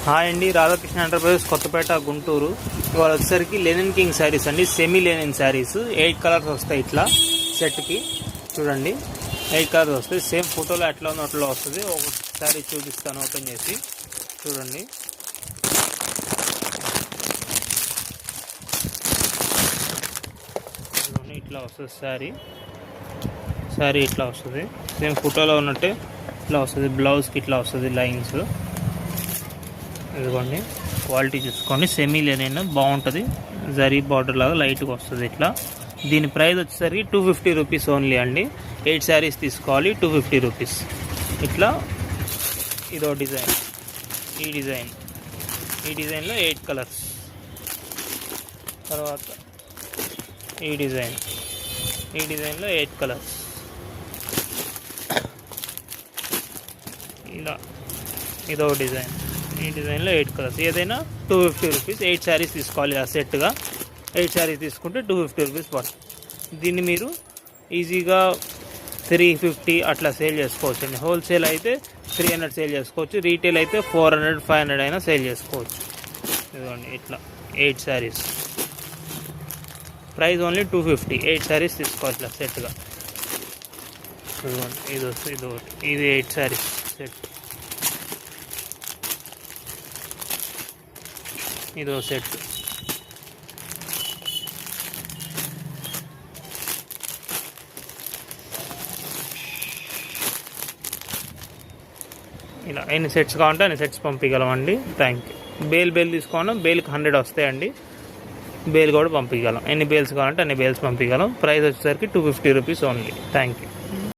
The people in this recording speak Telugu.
హాయ్ అండి, రాధాకృష్ణ ఎంటర్ప్రైజెస్ కొత్తపేట గుంటూరు. ఇవాళ వచ్చేసరికి లెనిన్ కింగ్ శారీస్ అండి, సెమీ లెనిన్ శారీస్. 8 కలర్స్ వస్తాయి ఇట్లా సెట్కి. చూడండి 8 కలర్స్ వస్తాయి. సేమ్ ఫోటోలో ఎట్లా ఉందో అట్లా వస్తుంది. ఒకసారి చూపిస్తాను ఓపెన్ చేసి. చూడండి ఇట్లా వస్తుంది శారీ ఇట్లా వస్తుంది. సేమ్ ఫోటోలో ఉన్నట్టే ఇట్లా వస్తుంది. బ్లౌజ్కి ఇట్లా వస్తుంది లైన్స్. ఇదిగోండి క్వాలిటీ చూసుకోండి. సెమీ లెనిన్ బాగుంటుంది. జరీ బార్డర్ లాగా లైట్గా వస్తుంది ఇట్లా. దీని ప్రైస్ వచ్చేసరికి 250 రూపీస్ ఓన్లీ అండి. 8 శారీస్ తీసుకోవాలి, 250 రూపీస్. ఇట్లా ఇదో డిజైన్, ఈ డిజైన్లో 8 కలర్స్. తర్వాత ఈ డిజైన్లో 8 కలర్స్. ఇలా ఇదో డిజైన్, ఈ డిజైన్లో 8 కలర్స్. ఏదైనా 250 రూపీస్. 8 శారీస్ తీసుకోవాలి ఆ సెట్గా. 8 శారీస్ తీసుకుంటే 250 రూపీస్ పడుతుంది. దీన్ని మీరు ఈజీగా 350 అట్లా సేల్ చేసుకోవచ్చు అండి. హోల్సేల్ అయితే 300 సేల్ చేసుకోవచ్చు. రీటైల్ అయితే 400, 500 అయినా సేల్ చేసుకోవచ్చు. ఇదిగోండి ఇట్లా 8 శారీస్. Price only 250. 8 శారీస్ తీసుకోవాలి ఇట్లా సెట్గా. ఇదిగోండి ఇది 8 శారీస్ సెట్. ఇదో సెట్. ఇలా ఎన్ని సెట్స్ కావాలంటే అన్ని సెట్స్ పంపించగలమండి. Thank you. బేల్ తీసుకోవడం, బేల్కి 100 వస్తాయండి. బేల్ కూడా పంపించగలం. ఎన్ని బేల్స్ కావాలంటే అన్ని బేల్స్ పంపించగలం. ప్రైస్ వచ్చేసరికి 250 రూపీస్ ఓన్లీ. Thank you.